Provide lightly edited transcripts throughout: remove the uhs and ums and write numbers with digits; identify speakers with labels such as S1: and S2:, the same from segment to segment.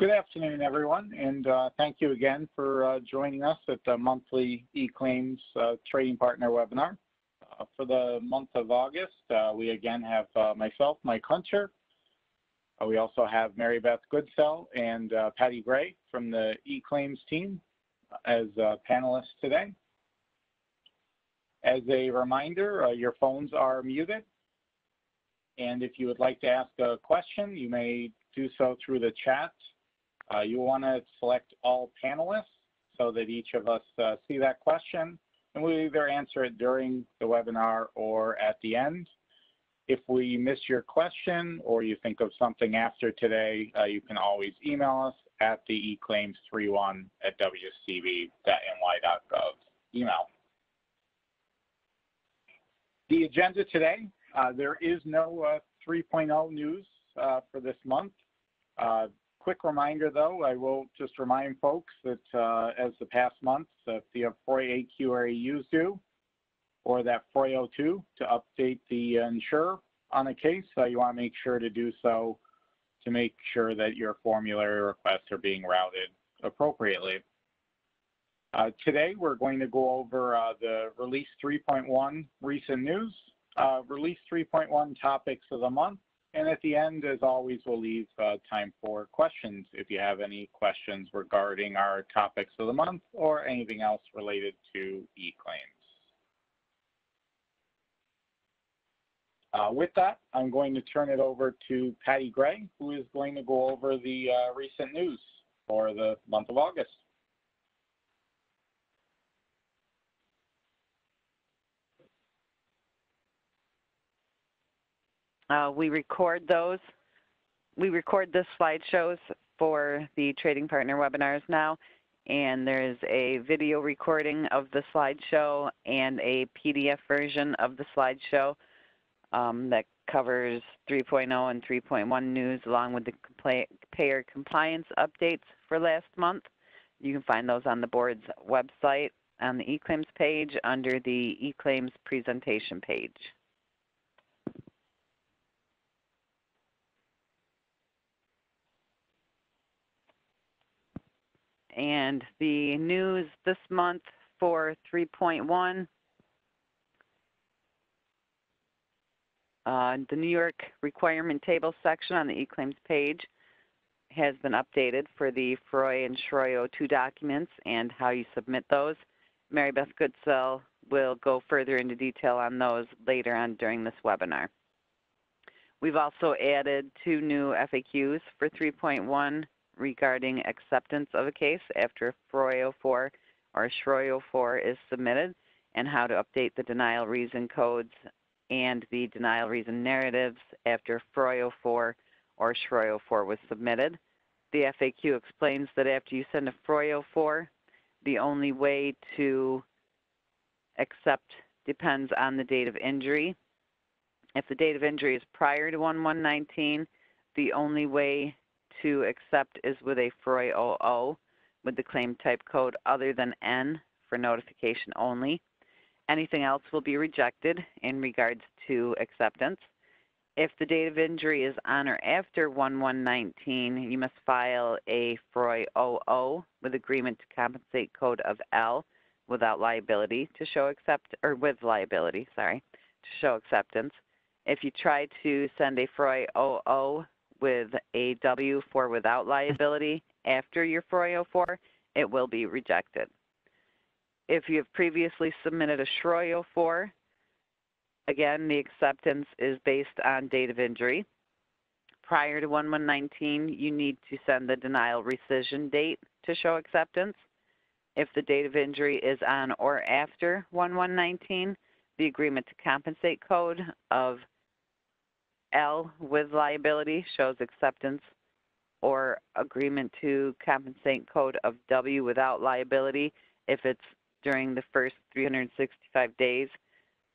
S1: Good afternoon, everyone, and thank you again for joining us at the monthly eClaims Trading Partner webinar. For the month of August, we again have myself, Mike Hunter. We also have Mary Beth Goodsell and Patty Gray from the eClaims team as panelists today. As a reminder, your phones are muted, and if you would like to ask a question, you may do so through the chat. You want to select all panelists so that each of us see that question, and we'll either answer it during the webinar or at the end. If we miss your question or you think of something after today, you can always email us at the eClaims31@wcb.ny.gov email. The agenda today, there is no 3.0 news for this month. Quick reminder, though, I will just remind folks that as the past months, if you have FROI AQ or AUs due, or that FROI 02 to update the insurer on a case, you want to make sure to do so to make sure that your formulary requests are being routed appropriately. Today, we're going to go over the Release 3.1 recent news, Release 3.1 topics of the month, and at the end, as always, we'll leave time for questions if you have any questions regarding our topics of the month or anything else related to eClaims. With that, I'm going to turn it over to Patty Gray, who is going to go over the recent news for the month of August.
S2: We record this slideshows for the Trading Partner webinars now, and there's a video recording of the slideshow and a PDF version of the slideshow that covers 3.0 and 3.1 news along with the payer compliance updates for last month. You can find those on the board's website on the eClaims page under the eClaims presentation page. And the news this month for 3.1, the New York requirement table section on the eClaims page has been updated for the FROI and SHROI 02 documents and how you submit those. Mary Beth Goodsell will go further into detail on those later on during this webinar. We've also added 2 new FAQs for 3.1 regarding acceptance of a case after FROI 04 or SHROI 04 is submitted, and how to update the denial reason codes and the denial reason narratives after FROI 04 or SHROI 04 was submitted. The FAQ explains that after you send a FROI 04, the only way to accept depends on the date of injury. If the date of injury is prior to 1/1/19, the only way to accept is with a FROI 00 with the claim type code other than N for notification only. Anything else will be rejected in regards to acceptance. If the date of injury is on or after 1/1/19, you must file a FROI 00 with agreement to compensate code of L without liability to show with liability, sorry, to show acceptance. If you try to send a FROI 00 with a W for without liability after your FROI 04, it will be rejected. If you have previously submitted a SHROI 04, again, the acceptance is based on date of injury. Prior to 1/1/19, you need to send the denial rescission date to show acceptance. If the date of injury is on or after 1/1/19, the agreement to compensate code of L with liability shows acceptance, or agreement to compensate code of W without liability if it's during the first 365 days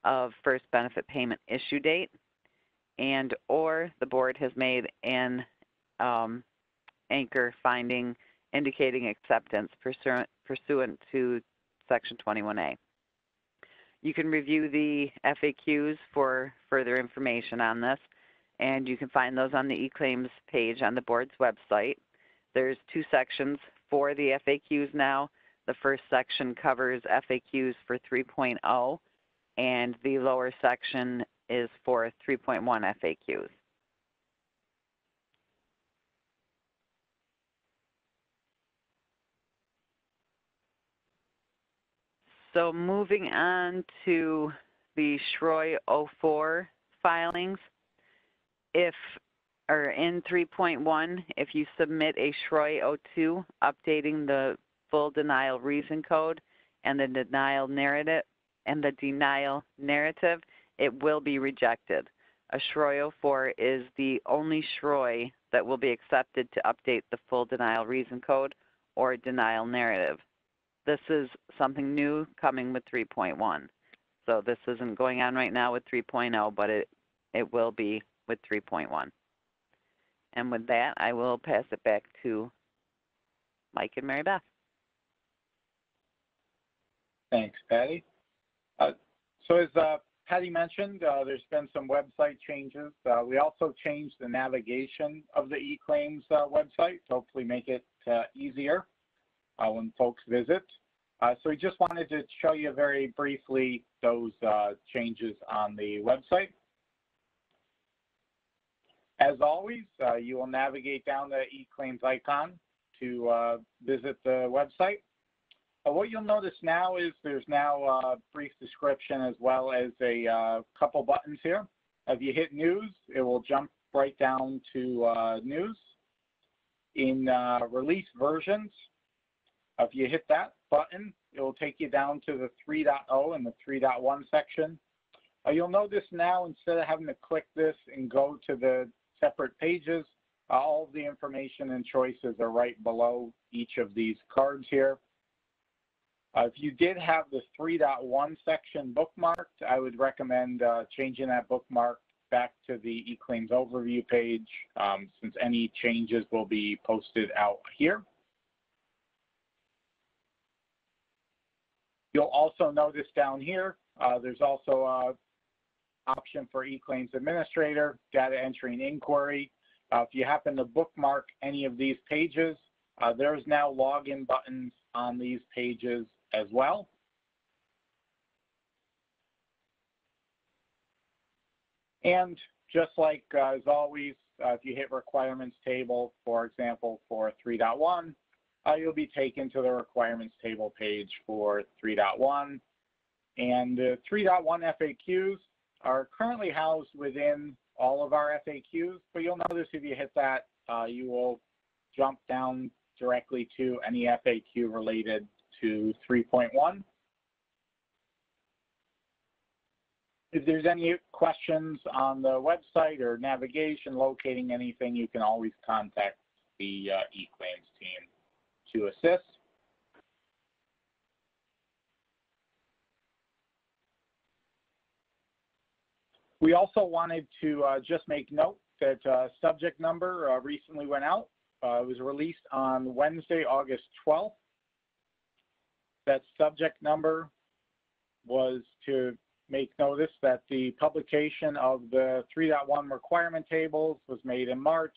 S2: of first benefit payment issue date, and or the board has made an anchor finding indicating acceptance pursuant to Section 21A. You can review the FAQs for further information on this, and you can find those on the eClaims page on the board's website. There's two sections for the FAQs now. The first section covers FAQs for 3.0, and the lower section is for 3.1 FAQs. So moving on to the SHROI 04 filings, in 3.1, if you submit a SHROI 02 updating the full denial reason code and the denial narrative, it will be rejected. A SHROI 04 is the only SHROI that will be accepted to update the full denial reason code or denial narrative. This is something new coming with 3.1. So this isn't going on right now with 3.0, but it will be with 3.1. And with that, I will pass it back to Mike and Mary Beth.
S1: Thanks, Patty. So as Patty mentioned, there's been some website changes. We also changed the navigation of the eClaims website to hopefully make it easier when folks visit. So we just wanted to show you very briefly those changes on the website. As always, you will navigate down the eClaims icon to visit the website. What you'll notice now is there's now a brief description as well as a couple buttons here. If you hit news, it will jump right down to news. In release versions, if you hit that button, it will take you down to the 3.0 and the 3.1 section. You'll notice now, instead of having to click this and go to the separate pages, all of the information and choices are right below each of these cards here. If you did have the 3.1 section bookmarked, I would recommend changing that bookmark back to the eClaims overview page, since any changes will be posted out here. You'll also notice down here, there's also an option for eClaims Administrator, Data Entry and Inquiry. If you happen to bookmark any of these pages, there's now login buttons on these pages as well. And just like as always, if you hit requirements table, for example, for 3.1, you'll be taken to the requirements table page for 3.1. And the 3.1 FAQs are currently housed within all of our FAQs, but you'll notice if you hit that, you will jump down directly to any FAQ related to 3.1. If there's any questions on the website or navigation, locating anything, you can always contact the eClaims team to assist. We also wanted to just make note that subject number recently went out. It was released on Wednesday, August 12th. That subject number was to make notice that the publication of the 3.1 requirement tables was made in March,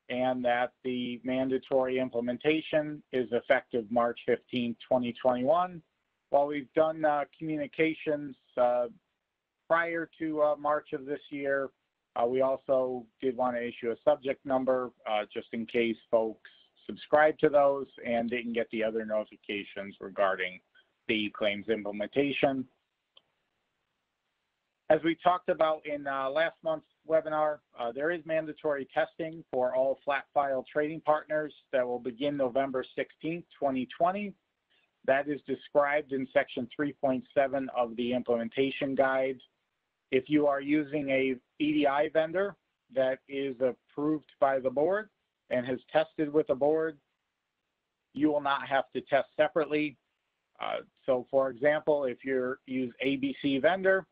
S1: and that the mandatory implementation is effective March 15, 2021. While we've done communications prior to March of this year, we also did want to issue a subject number just in case folks subscribe to those and didn't get the other notifications regarding the eClaims implementation. As we talked about in last month's webinar, there is mandatory testing for all flat file trading partners that will begin November 16, 2020. That is described in section 3.7 of the implementation guide. If you are using a EDI vendor that is approved by the board and has tested with the board, you will not have to test separately. So for example, if you use ABC vendor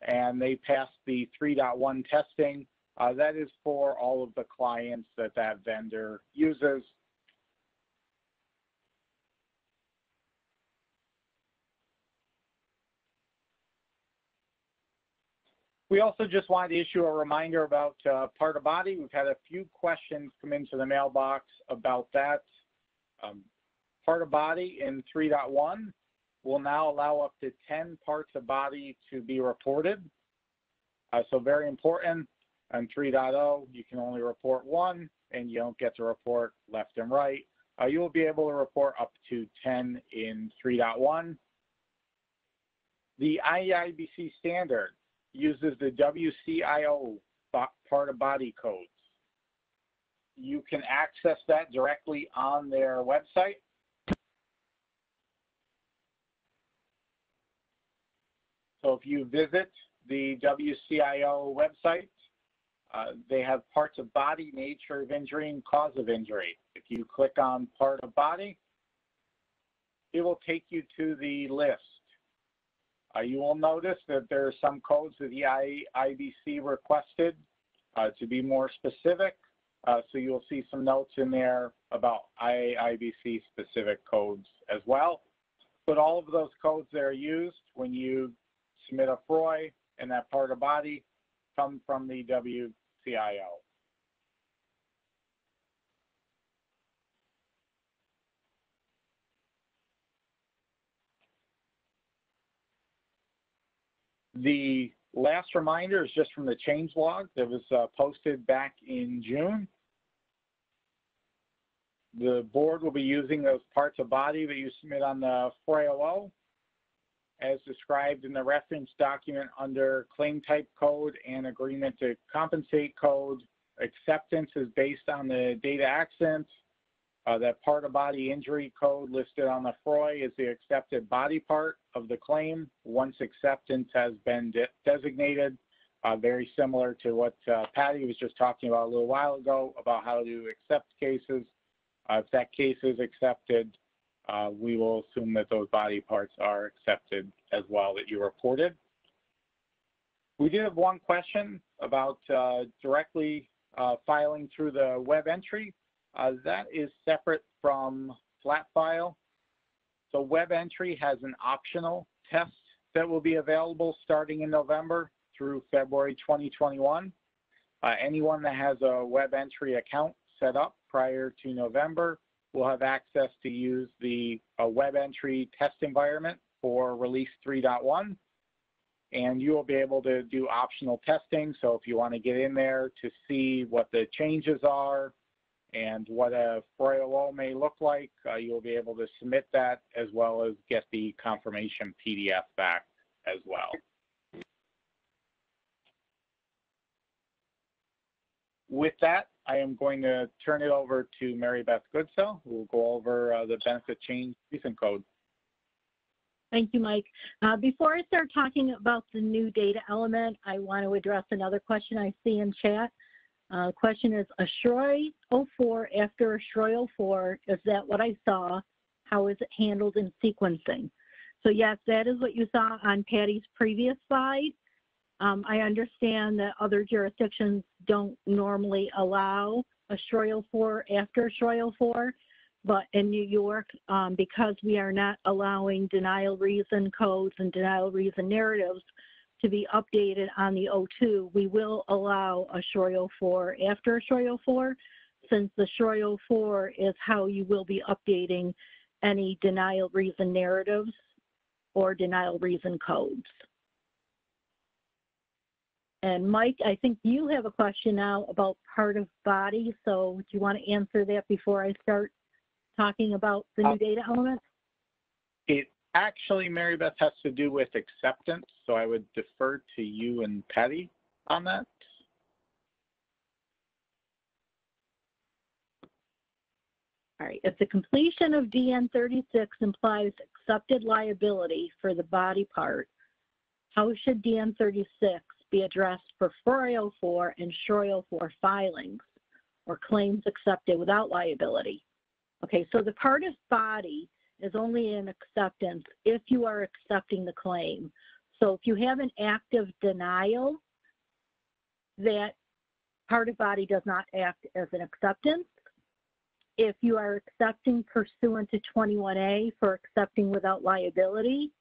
S1: and they pass the 3.1 testing, that is for all of the clients that that vendor uses. We also just wanted to issue a reminder about part of body. We've had a few questions come into the mailbox about that. Part of body in 3.1 will now allow up to 10 parts of body to be reported. So very important. On 3.0, you can only report one, and you don't get to report left and right. You will be able to report up to 10 in 3.1. The IAIABC standard uses the WCIO part of body codes. You can access that directly on their website. So if you visit the WCIO website, they have parts of body, nature of injury, and cause of injury. If you click on part of body, it will take you to the list. You will notice that there are some codes that the IAIABC requested to be more specific. So you'll see some notes in there about IAIABC specific codes as well. But all of those codes that are used when you submit a FROI and that part of body come from the WCIO. The last reminder is just from the change log that was posted back in June. The board will be using those parts of body that you submit on the 400 as described in the reference document under claim type code and agreement to compensate code. Acceptance is based on the data accents. That part of body injury code listed on the FROI is the accepted body part of the claim once acceptance has been designated. Very similar to what Patty was just talking about a little while ago about how to accept cases. If that case is accepted, we will assume that those body parts are accepted as well that you reported. We did have one question about directly filing through the web entry. That is separate from flat file. So web entry has an optional test that will be available starting in November through February 2021. Anyone that has a web entry account set up prior to November will have access to use the web entry test environment for release 3.1. And you will be able to do optional testing. So if you want to get in there to see what the changes are and what a 400 may look like, you'll be able to submit that as well as get the confirmation PDF back as well. With that, I am going to turn it over to Mary Beth Goodsell, who will go over the benefit change recent code.
S3: Thank you, Mike. Before I start talking about the new data element, I want to address another question I see in chat. Question is, a SHROI 04 after a SHROI 04, is that what I saw? How is it handled in sequencing? So yes, that is what you saw on Patty's previous slide. I understand that other jurisdictions don't normally allow a SHROI 04 after a SHROI 04, but in New York, because we are not allowing denial reason codes and denial reason narratives to be updated on the 02, we will allow a SHROI 04 after a SHROI 04, since the SHROI 04 is how you will be updating any denial reason narratives or denial reason codes. And Mike, I think you have a question now about part of body, so do you want to answer that before I start talking about the new data element?
S1: It actually, Mary Beth, has to do with acceptance, so I would defer to you and Patty on that.
S3: All right, if the completion of DN 36 implies accepted liability for the body part, how should DN 36 be addressed for 404 and SHROI 04 filings or claims accepted without liability? Okay, so the part of body is only an acceptance if you are accepting the claim. So if you have an active denial, that part of body does not act as an acceptance. If you are accepting pursuant to 21A for accepting without liability,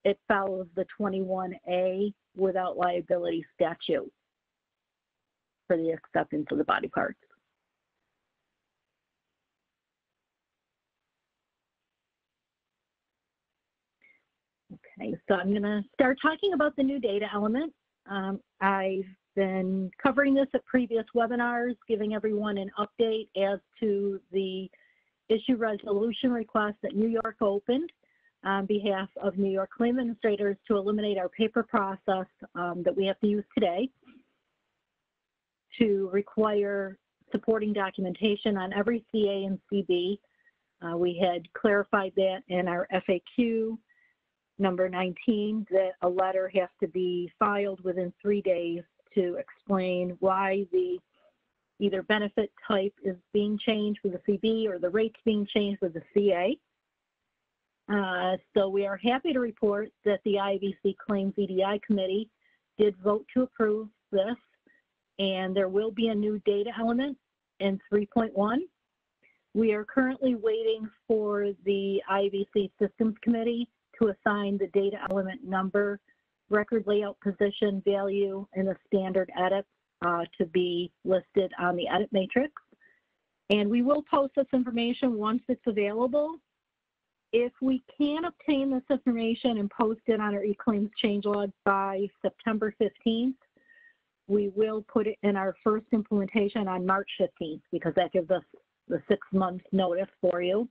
S3: it follows the 21A without liability statute for the acceptance of the body parts. Okay, so I'm going to start talking about the new data element. I've been covering this at previous webinars, giving everyone an update as to the issue resolution request that New York opened on behalf of New York claim administrators to eliminate our paper process that we have to use today to require supporting documentation on every CA and CB. We had clarified that in our FAQ number 19, that a letter has to be filed within 3 days to explain why the either benefit type is being changed with the CB or the rates being changed with the CA. So we are happy to report that the IABC Claims EDI Committee did vote to approve this, and there will be a new data element in 3.1. We are currently waiting for the IABC Systems Committee to assign the data element number, record layout position, value, and the standard edits to be listed on the edit matrix. And we will post this information once it's available. If we can obtain this information and post it on our eClaims changelog by September 15th, we will put it in our first implementation on March 15th, because that gives us the 6-month notice for you.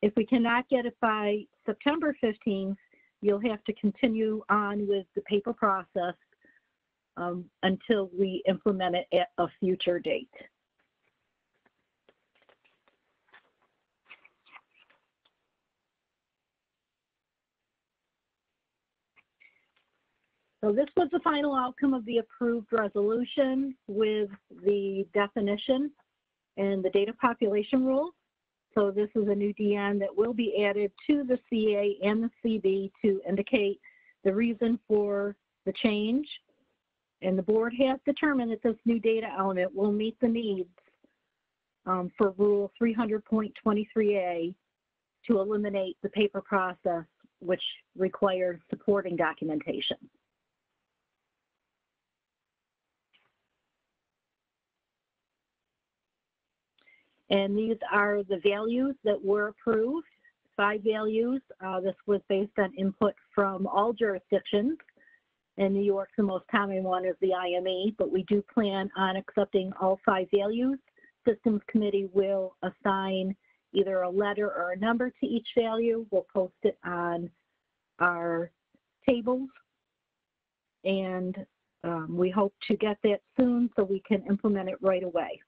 S3: If we cannot get it by September 15th, you'll have to continue on with the paper process until we implement it at a future date. So this was the final outcome of the approved resolution with the definition and the data population rule. So this is a new DN that will be added to the CA and the CB to indicate the reason for the change. And the board has determined that this new data element will meet the needs for Rule 300.23A to eliminate the paper process, which requires supporting documentation. And these are the values that were approved, 5 values. This was based on input from all jurisdictions. In New York, the most common one is the IME, but we do plan on accepting all 5 values. Systems Committee will assign either a letter or a number to each value. We'll post it on our tables. And we hope to get that soon so we can implement it right away.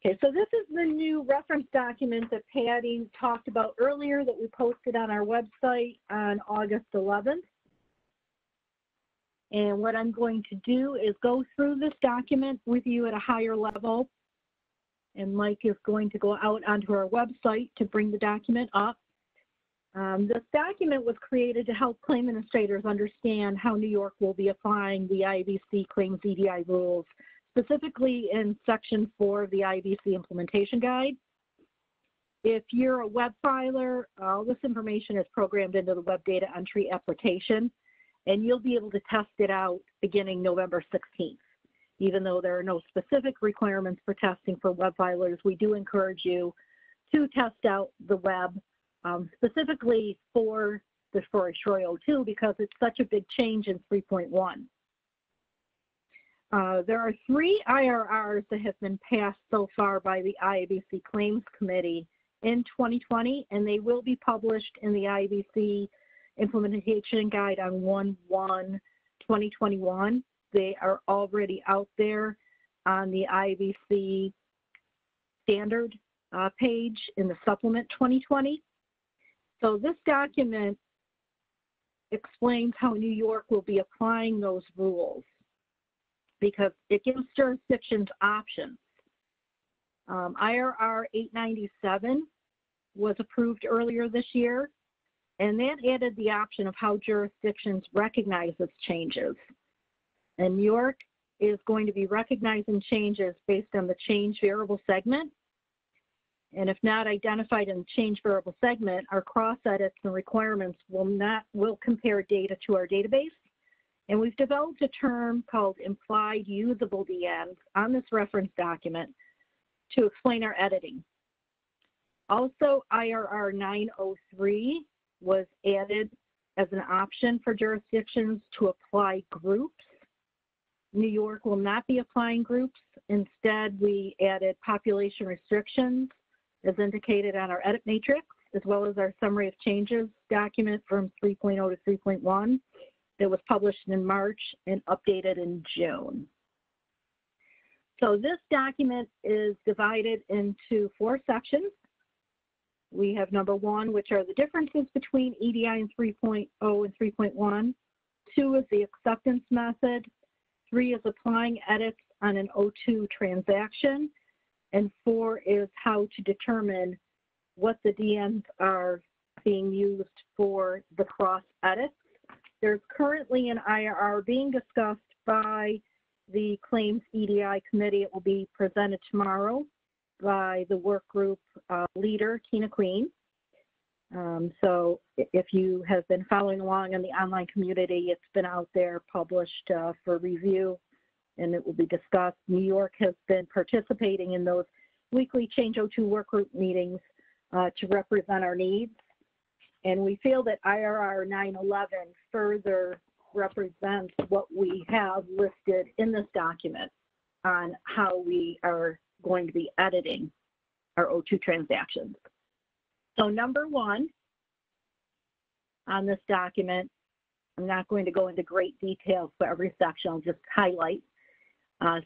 S3: Okay, so this is the new reference document that Patty talked about earlier that we posted on our website on August 11th. And what I'm going to do is go through this document with you at a higher level. And Mike is going to go out onto our website to bring the document up. This document was created to help claim administrators understand how New York will be applying the IABC Claims EDI rules, specifically in Section 4 of the IABC Implementation Guide. If you're a web filer, all this information is programmed into the web data entry application, and you'll be able to test it out beginning November 16th. Even though there are no specific requirements for testing for web filers, we do encourage you to test out the web specifically for the Shroyo 2 because it's such a big change in 3.1. There are 3 IRRs that have been passed so far by the IABC Claims Committee in 2020, and they will be published in the IABC Implementation Guide on 1/1/2021. They are already out there on the IABC standard page in the supplement 2020. So this document explains how New York will be applying those rules, because it gives jurisdictions options. IRR 897 was approved earlier this year, and that added the option of how jurisdictions recognize its changes. And New York is going to be recognizing changes based on the change variable segment. And if not identified in the change variable segment, our cross edits and requirements will compare data to our database. And we've developed a term called implied usable DNs on this reference document to explain our editing. Also, IRR 903 was added as an option for jurisdictions to apply groups. New York will not be applying groups. Instead, we added population restrictions as indicated on our edit matrix, as well as our summary of changes document from 3.0 to 3.1 that was published in March and updated in June. So this document is divided into 4 sections. We have number 1, which are the differences between EDI and 3.0 and 3.1. 2 is the acceptance method. 3 is applying edits on an O2 transaction. And 4 is how to determine what the DNs are being used for the cross edits. There's currently an IRR being discussed by the Claims EDI committee. It will be presented tomorrow by the work group leader, Tina Queen. So if you have been following along in the online community, it's been out there published for review, and it will be discussed. New York has been participating in those weekly Change O2 work group meetings to represent our needs. And we feel that IRR 911 further represents what we have listed in this document on how we are going to be editing our O2 transactions. So number 1 on this document, I'm not going to go into great detail for every section, I'll just highlight.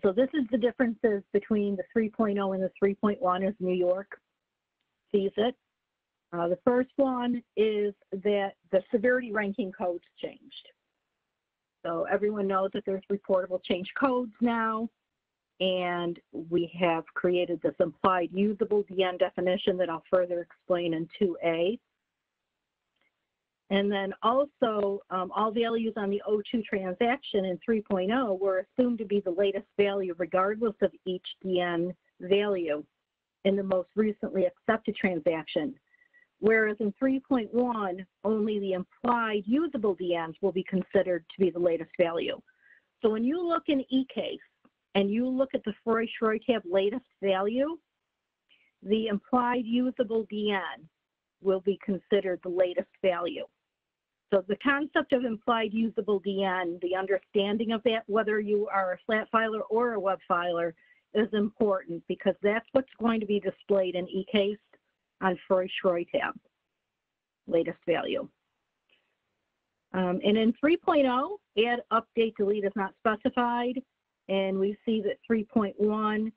S3: So this is the differences between the 3.0 and the 3.1 as New York sees it. The first one is that the severity ranking codes changed. So everyone knows that there's reportable change codes now, and we have created this implied usable DN definition that I'll further explain in 2A. And then also, all values on the O2 transaction in 3.0 were assumed to be the latest value regardless of each DN value in the most recently accepted transaction. Whereas in 3.1, only the implied usable DNs will be considered to be the latest value. So when you look in eCase and you look at the Freud-Schroy tab latest value, the implied usable DN will be considered the latest value. So the concept of implied usable DN, the understanding of that, whether you are a flat filer or a web filer, is important because that's what's going to be displayed in eCase on Freud-Schroy tab, latest value. And in 3.0, add, update, delete is not specified. And we see that 3.1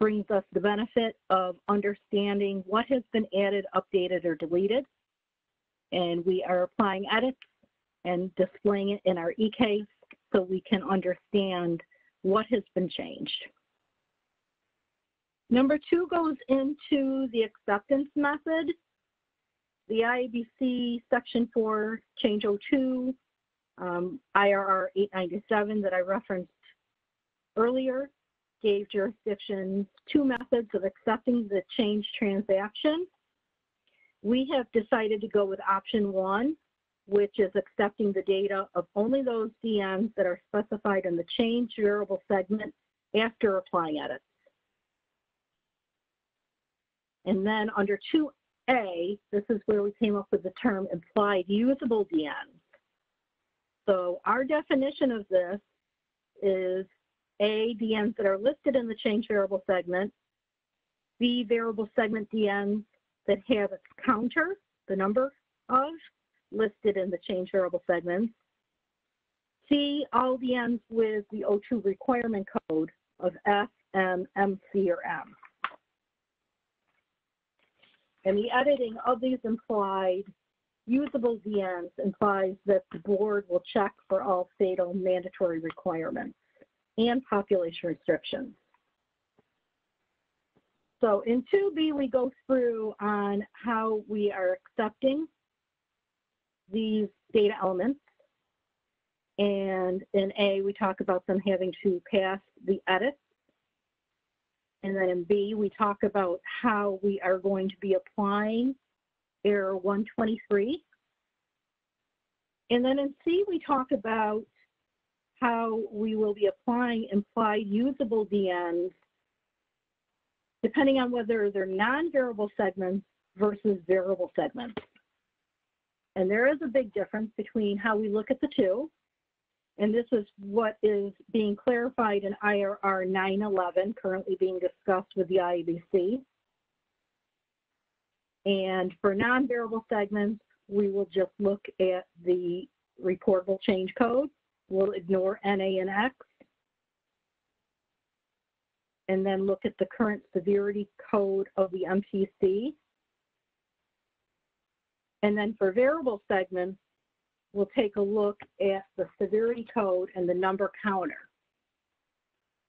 S3: brings us the benefit of understanding what has been added, updated, or deleted. And we are applying edits and displaying it in our eCase so we can understand what has been changed. Number 2 goes into the acceptance method. The IABC Section 4 Change O2, IRR 897 that I referenced earlier, gave jurisdictions 2 methods of accepting the change transaction. We have decided to go with option 1, which is accepting the data of only those DNs that are specified in the change variable segment after applying edits. And then under 2A, this is where we came up with the term implied usable DNs. So our definition of this is A, DNs that are listed in the change variable segment, B, variable segment DNs that have its counter, the number of, listed in the change variable segments, C, all DNs with the O2 requirement code of F, M, MC, or M. And the editing of these implied usable DNs implies that the board will check for all fatal mandatory requirements and population restrictions. So in 2B, we go through on how we are accepting these data elements. And in A, we talk about them having to pass the edits. And then in B, we talk about how we are going to be applying error 123. And then in C, we talk about how we will be applying implied usable DNs depending on whether they're non-variable segments versus variable segments. And there is a big difference between how we look at the two. And this is what is being clarified in IRR 911, currently being discussed with the IAIABC. And for non-variable segments, we will just look at the reportable change code. We'll ignore NA and X. And then look at the current severity code of the MTC. And then for variable segments, we'll take a look at the severity code and the number counter.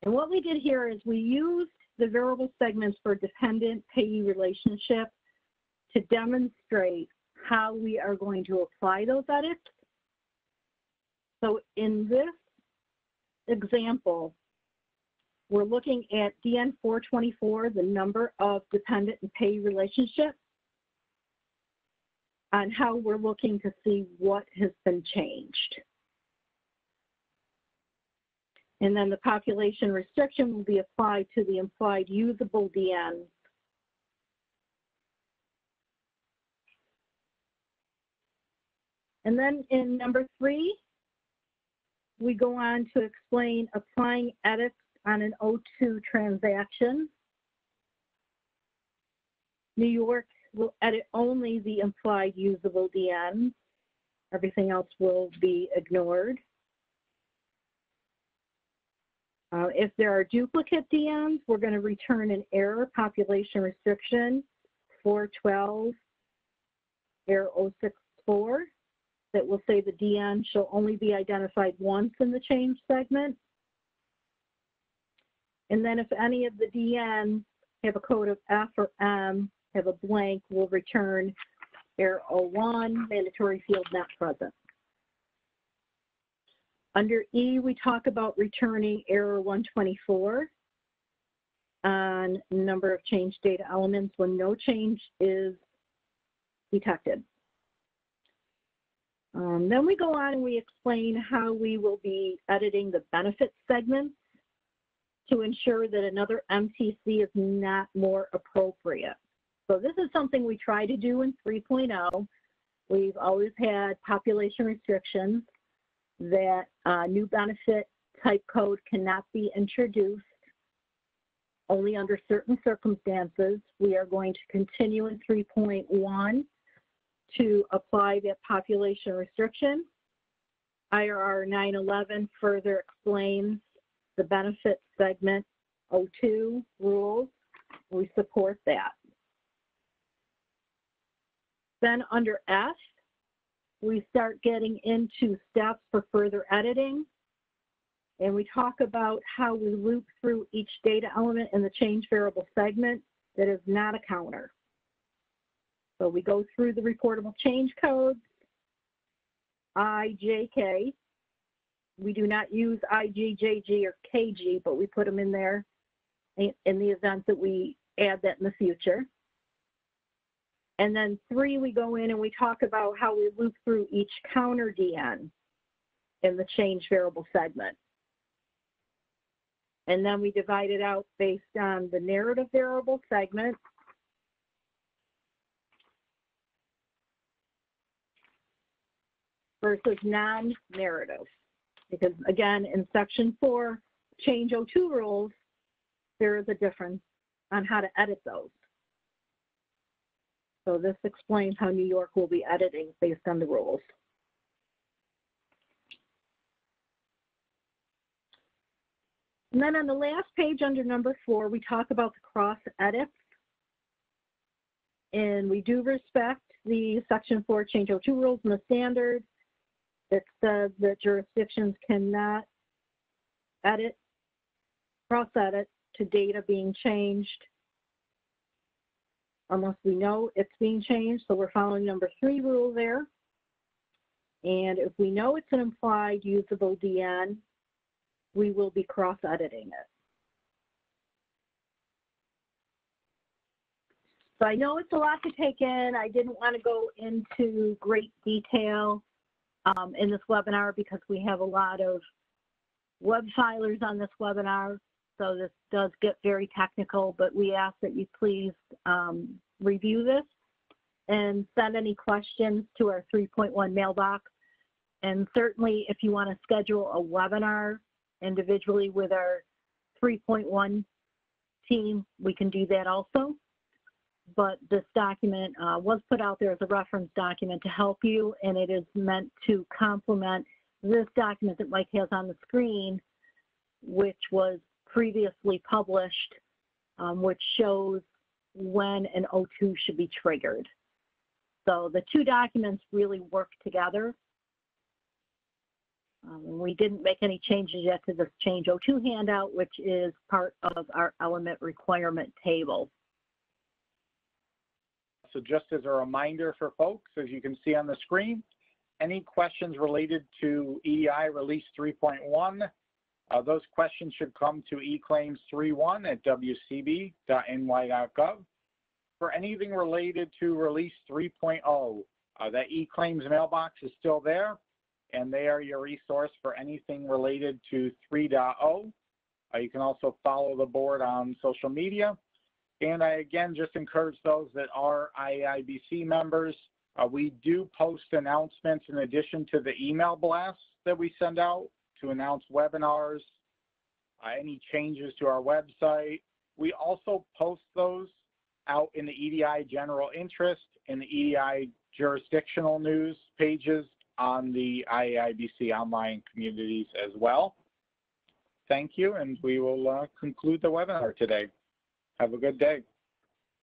S3: And what we did here is we used the variable segments for dependent payee relationship to demonstrate how we are going to apply those edits. So in this example, we're looking at DN 424, the number of dependent and payee relationships, on how we're looking to see what has been changed. And then the population restriction will be applied to the implied usable DN. And then in number 3, we go on to explain applying edits on an O2 transaction. New York will edit only the implied usable DN. Everything else will be ignored. If there are duplicate DNs, we're going to return an error population restriction 412 error 064 that will say the DN shall only be identified once in the change segment. And then if any of the DNs have a code of F or M, have a blank, we'll return error 01, mandatory field not present. Under E, we talk about returning error 124 on number of change data elements when no change is detected. Then we go on and we explain how we will be editing the benefit segments to ensure that another MTC is not more appropriate. So this is something we try to do in 3.0. We've always had population restrictions that new benefit type code cannot be introduced only under certain circumstances. We are going to continue in 3.1 to apply that population restriction. IRR 911 further explains the benefit segment 02 rules. We support that. Then under F, we start getting into steps for further editing. And we talk about how we loop through each data element in the change variable segment that is not a counter. So we go through the reportable change codes, I, J, K. We do not use IG, JG, or KG, but we put them in there in the event that we add that in the future. And then 3, we go in and we talk about how we loop through each counter DN in the change variable segment. And then we divide it out based on the narrative variable segment versus non-narrative. Because again, in section 4, change 02 rules, there is a difference on how to edit those. So this explains how New York will be editing based on the rules. And then on the last page under number 4, we talk about the cross edits. And we do respect the section 4 change 02 rules and the standard that says that jurisdictions cannot edit, cross edit to data being changed unless we know it's being changed. So we're following number 3 rule there. And if we know it's an implied usable DN, we will be cross-editing it. So I know it's a lot to take in. I didn't want to go into great detail in this webinar because we have a lot of web filers on this webinar. So this does get very technical, but we ask that you please review this and send any questions to our 3.1 mailbox. And certainly if you want to schedule a webinar individually with our 3.1 team, we can do that also. But this document was put out there as a reference document to help you, and it is meant to complement this document that Mike has on the screen, which was previously published, which shows when an O2 should be triggered. So the two documents really work together. We didn't make any changes yet to this Change O2 handout, which is part of our element requirement table.
S1: So just as a reminder for folks, as you can see on the screen, any questions related to EDI Release 3.1, those questions should come to eClaims 3.1 at wcb.ny.gov. For anything related to Release 3.0, that eClaims mailbox is still there, and they are your resource for anything related to 3.0. You can also follow the board on social media. And I, again, just encourage those that are IAIABC members. We do post announcements in addition to the email blasts that we send out to announce webinars, any changes to our website. We also post those out in the EDI general interest and the EDI jurisdictional news pages on the IAIABC online communities as well. Thank you, and we will conclude the webinar today. Have a good day.